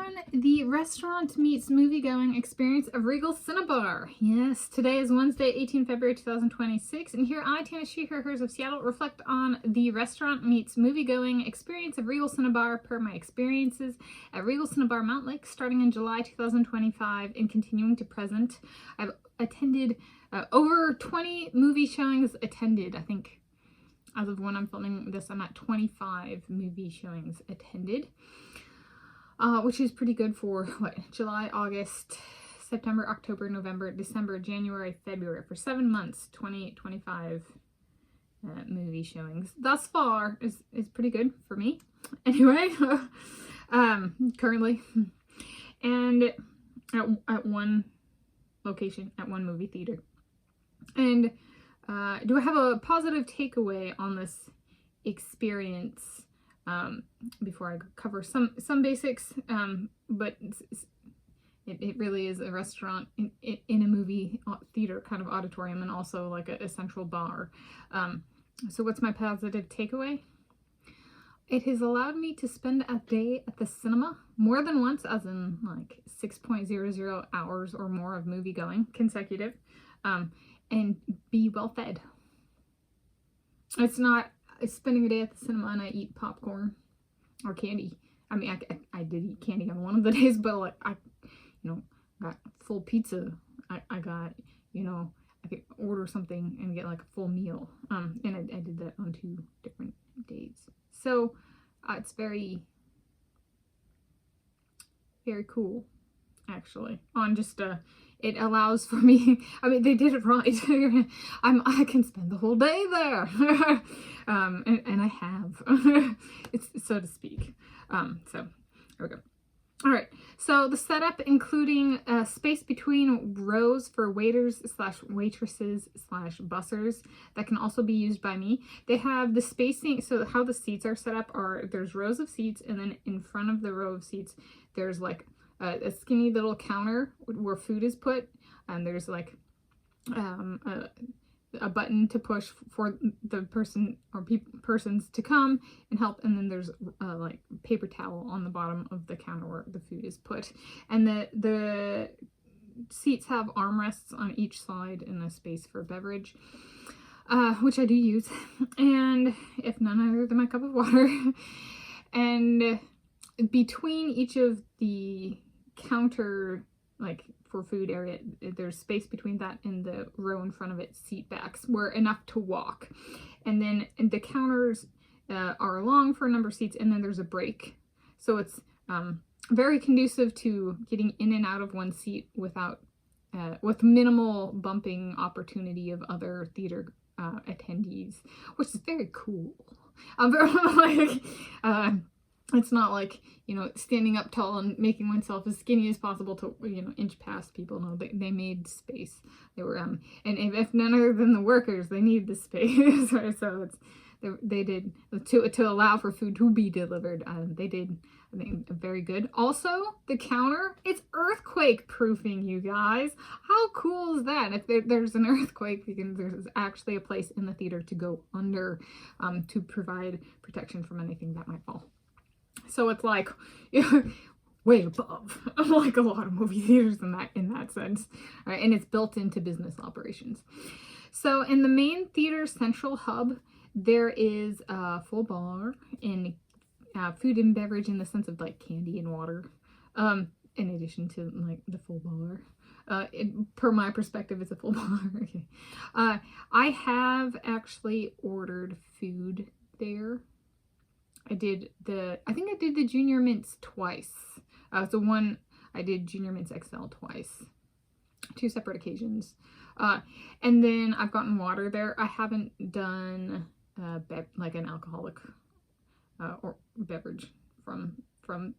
everyone. The restaurant meets movie-going experience of Regal Cinebarre. Yes, today is Wednesday, 18 February 2026, and here I, Tanis Coralee of Seattle, reflect on the restaurant meets movie-going experience of Regal Cinebarre per my experiences at Regal Cinebarre Mountlake starting in July 2025 and continuing to present. I've attended over 20 movie showings attended, I think. As of when I'm filming this, I'm at 25 movie showings attended. Which is pretty good for July, August, September, October, November, December, January, February. For 7 months, 25 movie showings. Thus far is pretty good for me. Anyway, currently. And at one location, at one movie theater. And do I have a positive takeaway on this experience? Before I cover some basics, but it really is a restaurant in a movie theater kind of auditorium, and also like a central bar. So what's my positive takeaway? It has allowed me to spend a day at the cinema more than once, as in like 6.00 hours or more of movie going consecutive, and be well fed. It's not spending a day at the cinema and I eat popcorn or candy. I mean, I did eat candy on one of the days, but like I got full pizza. I got, I could order something and get like a full meal. And I did that on 2 different days. So it's very, very cool, actually. On just it allows for me, I mean, they did it right. I can spend the whole day there. And I have, it's so to speak. So there we go. All right. So the setup, including space between rows for waiters / waitresses / bussers that can also be used by me. They have the spacing. So how the seats are set up are there's rows of seats, and then in front of the row of seats, there's like a skinny little counter where food is put, and there's like a button to push for the person or persons to come and help, and then there's like paper towel on the bottom of the counter where the food is put, and the seats have armrests on each side and a space for beverage, which I do use, and if none other than my cup of water. And between each of the counter, like for food area, there's space between that and the row in front of it, seat backs, where enough to walk. And then the counters are long for a number of seats, and then there's a break. So it's very conducive to getting in and out of one seat without with minimal bumping opportunity of other theater attendees, which is very cool. It's not like, standing up tall and making oneself as skinny as possible to, inch past people. No, they made space. They were, and if none other than the workers, they need the space. Right? So they did, to allow for food to be delivered. They did, I think, very good. Also, the counter, it's earthquake proofing, you guys. How cool is that? If there's an earthquake, there's actually a place in the theater to go under, to provide protection from anything that might fall. So it's like way above like a lot of movie theaters in that sense, right? And it's built into business operations. So in the main theater central hub, there is a full bar and food and beverage in the sense of like candy and water, in addition to like the full bar. Per my perspective, it's a full bar. Okay. I have actually ordered food there. I think I did the Junior Mints twice. So I did Junior Mints XL twice. 2 separate occasions. And then I've gotten water there. I haven't done like an alcoholic or beverage from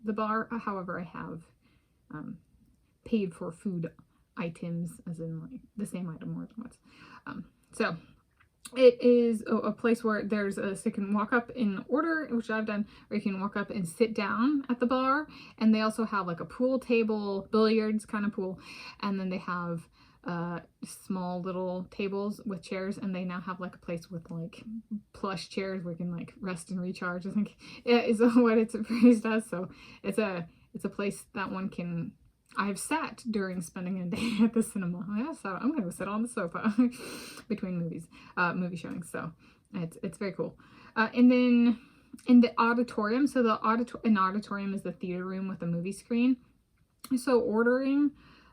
the bar. However, I have paid for food items, as in like the same item more than once. So it is a place where so you can walk up in order, which I've done, or you can walk up and sit down at the bar. And they also have like a pool table, billiards kind of pool. And then they have small little tables with chairs, and they now have like a place with like plush chairs where you can like rest and recharge, I think is what it's phrased as. So it's it's a place that one can. I've sat during spending a day at the cinema. So I'm going to sit on the sofa between movie showings. So it's very cool. And then in the auditorium, so an auditorium is the theater room with a movie screen. So ordering,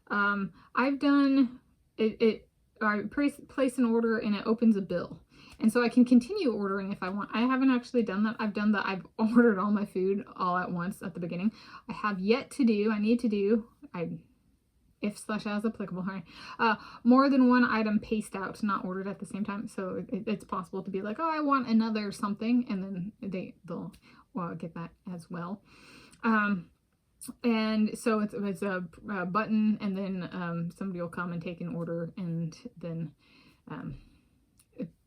I've done it. I place an order and it opens a bill. And so I can continue ordering if I want. I haven't actually done that. I've ordered all my food all at once at the beginning. I have yet to do, I need to do, if/as applicable, more than one item paced out, not ordered at the same time. So it's possible to be like, oh, I want another something, and then they'll get that as well. And so it's a button, and then somebody will come and take an order, and then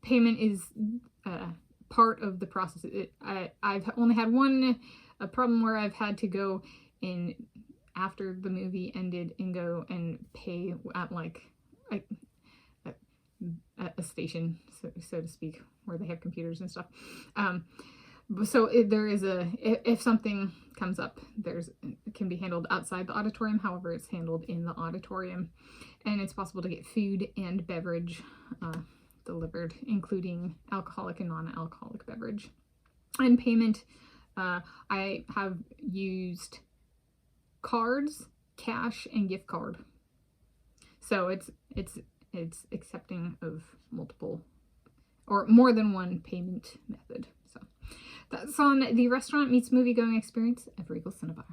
payment is part of the process. I've only had a problem where I've had to go in after the movie ended and go and pay at like a station, so to speak, where they have computers and stuff. So there is if something comes up, it can be handled outside the auditorium. However, it's handled in the auditorium, and it's possible to get food and beverage delivered, including alcoholic and non-alcoholic beverage. And payment, I have used cards, cash, and gift card. So it's accepting of multiple or more than one payment method. So that's on the restaurant meets movie going experience at Regal Cinebarre.